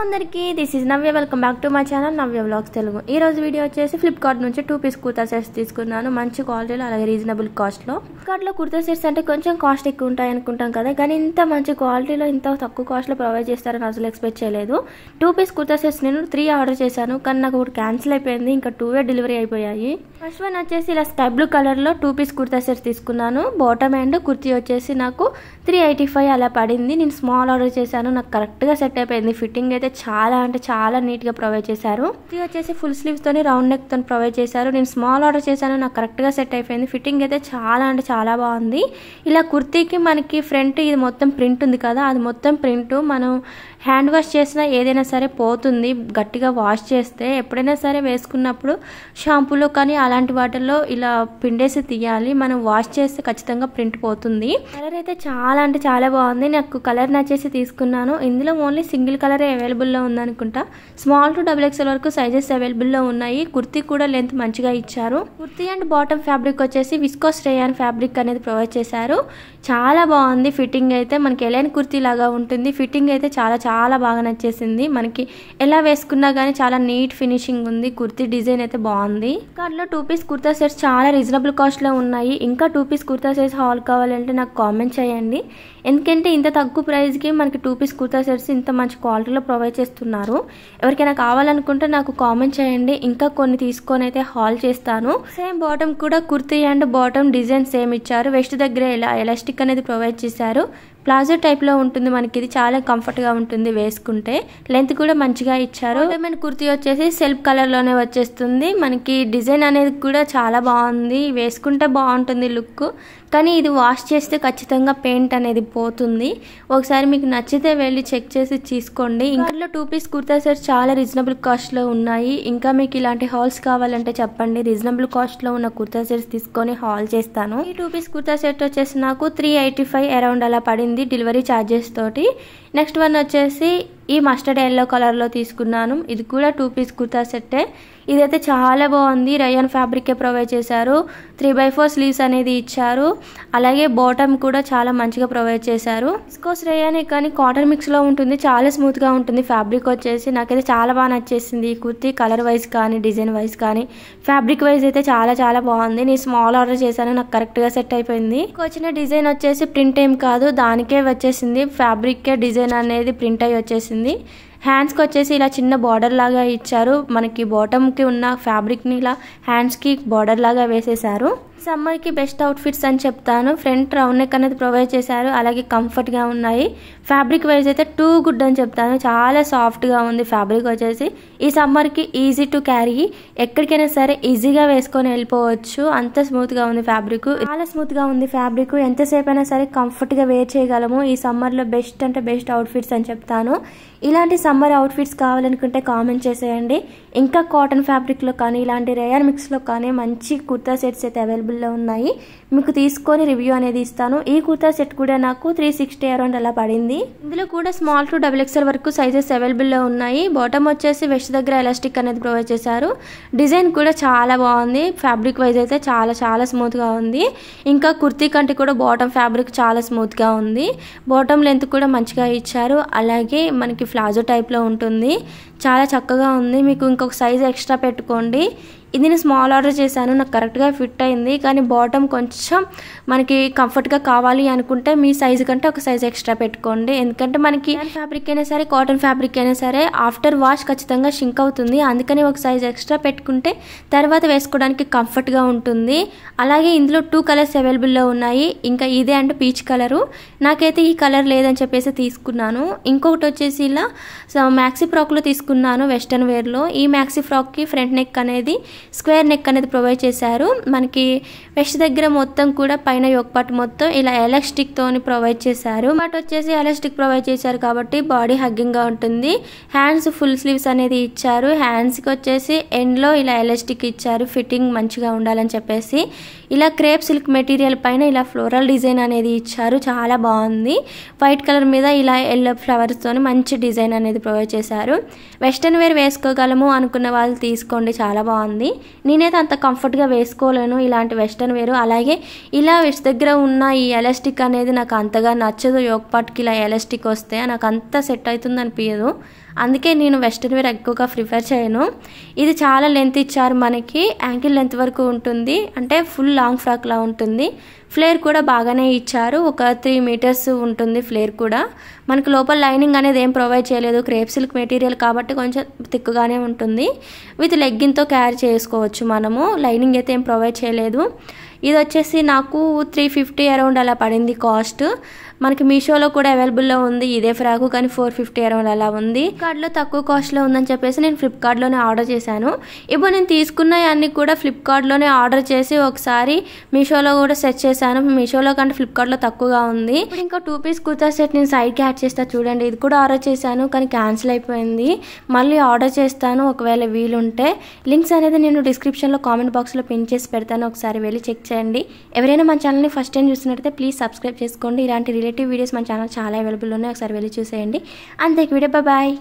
అందరికీ this is Navya welcome back to my channel Navya vlogs Telugu. ఈ రోజు video వచ్చేసి ఫ్లిప్కార్ట్ నుంచి 2 పీస్ కుర్తా సెట్స్ తీసుకున్నాను. మంచి క్వాలిటీలో అలాగే రీజనబుల్ కాస్ట్లో. ఫ్లిప్కార్ట్లో కుర్తా సెట్స్ అంటే కొంచెం కాస్ట్ ఎక్కువ ఉంటాయి అనుకుంటాం కదా, కానీ ఇంత మంచి క్వాలిటీలో ఇంత తక్కువ కాస్ట్లో ప్రొవైడ్ చేస్తారని అసలు ఎక్స్పెక్ట్ చేయలేదు. 2 పీస్ కుర్తా సెట్స్ నేను 3 ఆర్డర్ చేశాను, కానీ నాకు ఒకటి క్యాన్సిల్ అయిపోయింది. ఇంకా 2 డెలివరీ అయిపోయాయి. ఫస్ట్ వన్ వచ్చేసి ఇలా స్కై బ్లూ కలర్లో 2 పీస్ కుర్తా సెట్స్ తీసుకున్నాను. బాటమ్ అండ్ కుర్తీ వచ్చేసి నాకు 385 అలా పడింది. నేను స్మాల్ ఆర్డర్ చేశాను, నాకు కరెక్ట్గా సెట్ అయిపోయింది. ఫిట్టింగ్ అయితే చాలా అంటే చాలా నీట్గా ప్రొవైడ్ చేశారు. ఇది వచ్చేసి ఫుల్ స్లీవ్స్ తోని రౌండ్ నెక్ తోని ప్రొవైడ్ చేశారు. నేను స్మాల్ ఆర్డర్ చేశాను, నాకు కరెక్ట్గా సెట్ అయిపోయింది. ఫిట్టింగ్ అయితే చాలా అంటే చాలా బాగుంది. ఇలా కుర్తీకి మనకి ఫ్రంట్ ఇది మొత్తం ప్రింట్ ఉంది కదా, అది మొత్తం ప్రింట్ మనం హ్యాండ్ వాష్ చేసినా ఏదైనా సరే పోతుంది. గట్టిగా వాష్ చేస్తే ఎప్పుడైనా సరే వేసుకున్నప్పుడు షాంపూలో కానీ అలాంటి వాటిల్లో ఇలా పిండేసి తీయాలి. మనం వాష్ చేస్తే ఖచ్చితంగా ప్రింట్ పోతుంది. కలర్ అయితే చాలా అంటే చాలా బాగుంది. నాకు కలర్ నచ్చేసి తీసుకున్నాను. ఇందులో ఓన్లీ సింగిల్ కలరే అవైలబుల్లో ఉందనుకుంటా. స్మాల్ టు XXL వరకు సైజెస్ అవైలబుల్లో ఉన్నాయి. కుర్తీ కూడా లెంత్ మంచిగా ఇచ్చారు. కుర్తీ అండ్ బాటమ్ ఫ్యాబ్రిక్ వచ్చేసి విస్కోస్ రేయాన్ ఫ్యాబ్రిక్ అనేది ప్రొవైడ్ చేశారు. చాలా బాగుంది. ఫిట్టింగ్ అయితే మనకి ఎలైన్ కుర్తీ లాగా ఉంటుంది. ఫిట్టింగ్ అయితే చాలా చాలా బాగా నచ్చేసింది. మనకి ఎలా వేసుకున్నా కానీ చాలా నీట్ ఫినిషింగ్ ఉంది. కుర్తీ డిజైన్ అయితే బాగుంది. కార్లో 2 పీస్ కుర్తా సెట్స్ చాలా రీజనబుల్ కాస్ట్లో ఉన్నాయి. ఇంకా 2 పీస్ కుర్తా సెట్స్ హాల్ కావాలంటే నాకు కామెంట్ చేయండి. ఎందుకంటే ఇంత తక్కువ ప్రైస్కి మనకి 2 పీస్ కుర్తా సెట్స్ ఇంత మంచి క్వాలిటీలో ప్రొవైడ్ చేస్తున్నారు. ఎవరికైనా కావాలనుకుంటే నాకు కామెంట్ చేయండి. ఇంకా కొన్ని తీసుకొని అయితే హాల్ చేస్తాను. సేమ్ బాటమ్ కూడా kurti and bottom design same ఇచ్చారు. వెస్ట్ దగ్గర ఇలా ఎలాస్టిక్ అనేది ప్రొవైడ్ చేశారు. ప్లాజో టైప్లో ఉంటుంది. మనకి ఇది చాలా కంఫర్ట్గా ఉంటుంది వేసుకుంటే. లెంత్ కూడా మంచిగా ఇచ్చారు. డైమండ్ కుర్తీ వచ్చేసి సెల్ఫ్ కలర్లోనే వచ్చేస్తుంది. మనకి డిజైన్ అనేది కూడా చాలా బాగుంది. వేసుకుంటే బాగుంటుంది లుక్, కానీ ఇది వాష్ చేస్తే ఖచ్చితంగా పెయింట్ అనేది పోతుంది. ఒకసారి మీకు నచ్చితే వెళ్ళి చెక్ చేసి తీసుకోండి. ఇంకా 2 పీస్ కుర్తా సెట్స్ చాలా రీజనబుల్ కాస్ట్లో ఉన్నాయి. ఇంకా మీకు ఇలాంటి హాల్స్ కావాలంటే చెప్పండి. రీజనబుల్ కాస్ట్లో ఉన్న కుర్తా సెట్స్ తీసుకొని హాల్ చేస్తాను. ఈ 2 పీస్ కుర్తా సెట్ వచ్చేసి నాకు 385 అరౌండ్ అలా పడింది డెలివరీ ఛార్జెస్ తోటి. నెక్స్ట్ వన్ వచ్చేసి ఈ మస్టర్డ్ ఎల్లో కలర్లో తీసుకున్నాను. ఇది కూడా 2 పీస్ కుర్తా సెట్టే. ఇదైతే చాలా బాగుంది. రయాన్ ఫ్యాబ్రికే ప్రొవైడ్ చేశారు. 3/4 స్లీవ్స్ అనేది ఇచ్చారు. అలాగే బాటమ్ కూడా చాలా మంచిగా ప్రొవైడ్ చేశారు. విస్కోస్ రయానే కానీ కాటన్ మిక్స్లో ఉంటుంది. చాలా స్మూత్గా ఉంటుంది. ఫ్యాబ్రిక్ వచ్చేసి నాకైతే చాలా బాగా నచ్చేసింది. ఈ కుర్తీ కలర్ వైజ్ కానీ డిజైన్ వైజ్ కానీ ఫ్యాబ్రిక్ వైజ్ అయితే చాలా చాలా బాగుంది. నేను స్మాల్ ఆర్డర్ చేశాను, నాకు కరెక్ట్గా సెట్ అయిపోయింది. వచ్చిన డిజైన్ వచ్చేసి ప్రింట్ ఏం కాదు, దానికే వచ్చేసింది. ఫ్యాబ్రిక్కే డిజైన్ అనేది ప్రింట్ అయ్యి వచ్చేసింది. హ్యాండ్స్కి వచ్చేసి ఇలా చిన్న బార్డర్ లాగా ఇచ్చారు. మనకి బాటమ్కి ఉన్న ఫ్యాబ్రిక్ని ఇలా హ్యాండ్స్కి బార్డర్ లాగా వేసేసారు. సమ్మర్కి బెస్ట్ అవుట్ఫిట్స్ అని చెప్తాను. ఫ్రంట్ రౌండ్ నెక్ అనేది ప్రొవైడ్ చేశారు. అలాగే కంఫర్ట్గా ఉన్నాయి. ఫ్యాబ్రిక్ వైజ్ అయితే టూ గుడ్ అని చెప్తాను. చాలా సాఫ్ట్గా ఉంది ఫ్యాబ్రిక్ వచ్చేసి. ఈ సమ్మర్కి ఈజీ టు క్యారీ, ఎక్కడికైనా సరే ఈజీగా వేసుకొని వెళ్ళిపోవచ్చు. అంత స్మూత్గా ఉంది ఫ్యాబ్రిక్, చాలా స్మూత్గా ఉంది ఫ్యాబ్రిక్. ఎంతసేపు అయినా సరే కంఫర్ట్గా వేర్ చేయగలము. ఈ సమ్మర్లో బెస్ట్ అంటే బెస్ట్ అవుట్ఫిట్స్ అని చెప్తాను. ఇలాంటి సమ్మర్ అవుట్ఫిట్స్ కావాలనుకుంటే కామెంట్ చేసేయండి. ఇంకా కాటన్ ఫ్యాబ్రిక్లో కానీ ఇలాంటి రేయన్ మిక్స్లో కానీ మంచి కుర్తా సెట్స్ అయితే అవైలబుల్లో ఉన్నాయి. మీకు తీసుకొని రివ్యూ అనేది ఇస్తాను. ఈ కుర్తా సెట్ కూడా నాకు 360 అరౌండ్ అలా పడింది. ఇందులో కూడా స్మాల్ టు XXL వరకు సైజెస్ అవైలబుల్లో ఉన్నాయి. బాటమ్ వచ్చేసి వెస్ట్ దగ్గర ఎలాస్టిక్ అనేది ప్రొవైడ్ చేశారు. డిజైన్ కూడా చాలా బాగుంది. ఫ్యాబ్రిక్ వైజ్ అయితే చాలా చాలా స్మూత్గా ఉంది. ఇంకా కుర్తీ కంటే కూడా బాటమ్ ఫ్యాబ్రిక్ చాలా స్మూత్గా ఉంది. బాటమ్ లెంత్ కూడా మంచిగా ఇచ్చారు. అలాగే మనకి ప్లాజో టైప్లో ఉంటుంది. చాలా చక్కగా ఉంది. మీకు ఇంకొక సైజ్ ఎక్స్ట్రా పెట్టుకోండి. ఇది నేను స్మాల్ ఆర్డర్ చేశాను, నాకు కరెక్ట్గా ఫిట్ అయింది. కానీ బాటమ్ కొంచెం మనకి కంఫర్ట్గా కావాలి అనుకుంటే మీ సైజు కంటే ఒక సైజ్ ఎక్స్ట్రా పెట్టుకోండి. ఎందుకంటే మనకి ఫ్యాబ్రిక్ అయినా సరే కాటన్ ఫ్యాబ్రిక్ అయినా సరే ఆఫ్టర్ వాష్ ఖచ్చితంగా షింక్ అవుతుంది. అందుకని ఒక సైజ్ ఎక్స్ట్రా పెట్టుకుంటే తర్వాత వేసుకోవడానికి కంఫర్ట్గా ఉంటుంది. అలాగే ఇందులో 2 కలర్స్ అవైలబుల్లో ఉన్నాయి. ఇంకా ఇదే అంటే పీచ్ కలరు. నాకైతే ఈ కలర్ లేదని చెప్పేసి తీసుకున్నాను. ఇంకొకటి వచ్చేసి ఇలా మ్యాక్సీ ఫ్రాక్లో తీసుకున్నాను వెస్టర్న్ వేర్లో. ఈ మ్యాక్సీ ఫ్రాక్కి ఫ్రంట్ నెక్ అనేది స్క్వేర్ నెక్ అనేది ప్రొవైడ్ చేశారు. మనకి వెస్ట్ దగ్గర మొత్తం కూడా పైన యోక్ పార్ట్ మొత్తం ఇలా ఎలాస్టిక్ తోని ప్రొవైడ్ చేశారు. బట్ వచ్చేసి ఎలాస్టిక్ ప్రొవైడ్ చేశారు కాబట్టి బాడీ హగ్గింగ్ గా ఉంటుంది. హ్యాండ్స్ ఫుల్ స్లీవ్స్ అనేది ఇచ్చారు. హ్యాండ్స్ కి వచ్చేసి ఎండ్ లో ఇలా ఎలాస్టిక్ ఇచ్చారు. ఫిట్టింగ్ మంచిగా ఉండాలని చెప్పేసి ఇలా క్రేప్ సిల్క్ మెటీరియల్ పైన ఇలా ఫ్లోరల్ డిజైన్ అనేది ఇచ్చారు. చాలా బాగుంది. వైట్ కలర్ మీద ఇలా ఎల్లో ఫ్లవర్స్ తోని మంచి డిజైన్ అనేది ప్రొవైడ్ చేశారు. వెస్టర్న్ వేర్ వేసుకోగలము అనుకున్న వాళ్ళు తీసుకోండి, చాలా బాగుంది. నేనైతే అంత కంఫర్ట్గా వేసుకోలేను ఇలాంటి వెస్ట్రన్ వేరు. అలాగే ఇలా వెస్ట్ దగ్గర ఉన్న ఈ ఎలాస్టిక్ అనేది నాకు అంతగా నచ్చదు. యోక్ పార్ట్కి ఇలా ఎలాస్టిక్ వస్తే నాకు అంత సెట్ అవుతుంది అనిపించదు. అందుకే నేను వెస్ట్రన్ వేర్ ఎక్కువగా ప్రిఫర్ చేయను. ఇది చాలా లెంత్ ఇచ్చారు, మనకి యాంకిల్ లెంత్ వరకు ఉంటుంది, అంటే ఫుల్ లాంగ్ ఫ్రాక్లా ఉంటుంది. ఫ్లేర్ కూడా బాగానే ఇచ్చారు, ఒక 3 మీటర్స్ ఉంటుంది ఫ్లేర్ కూడా. మనకు లోపల లైనింగ్ అనేది ఏం ప్రొవైడ్ చేయలేదు, క్రేప్ సిల్క్ మెటీరియల్ కాబట్టి కొంచెం థిక్గానే ఉంటుంది. విత్ లెగ్గిన్తో క్యారీ చేసుకోవచ్చు మనము, లైనింగ్ అయితే ఏం ప్రొవైడ్ చేయలేదు. ఇది వచ్చేసి నాకు 350 అరౌండ్ అలా పడింది కాస్ట్. మనకి మీషోలో కూడా అవైలబుల్లో ఉంది ఇదే ఫ్రాకు, కానీ 450 అరౌండ్ అలా ఉంది. ఫ్లిప్కార్ట్లో తక్కువ కాస్ట్లో ఉందని చెప్పేసి నేను ఫ్లిప్కార్ట్లోనే ఆర్డర్ చేశాను. ఇప్పుడు నేను తీసుకున్న అన్ని కూడా ఫ్లిప్కార్ట్లోనే ఆర్డర్ చేసి ఒకసారి మీషోలో కూడా సెర్చ్ చేశాను. మీషోలో కంటే ఫ్లిప్కార్ట్లో తక్కువగా ఉంది. ఇప్పుడు ఇంకా 2 పీస్ కుర్తా సెట్ నేను సైడ్కి యాడ్ చేస్తా చూడండి. ఇది కూడా ఆర్డర్ చేశాను కానీ క్యాన్సిల్ అయిపోయింది. మళ్ళీ ఆర్డర్ చేస్తాను ఒకవేళ వీలుంటే. లింక్స్ అనేది నేను డిస్క్రిప్షన్లో కామెంట్ బాక్స్లో పిన్ చేసి పెడతాను, ఒకసారి వెళ్ళి చెక్ చేయండి. ఎవరైనా మన ఛానల్ని ఫస్ట్ టైం చూసినట్టయితే ప్లీజ్ సబ్స్క్రైబ్ చేసుకోండి. ఇలాంటి రిలేటివ్ వీడియోస్ మన ఛానల్ చాలా అవైలబుల్ ఉన్నాయి, ఒకసారి వెళ్ళి చూసేయండి. అంతే వీడియో, బాయ్.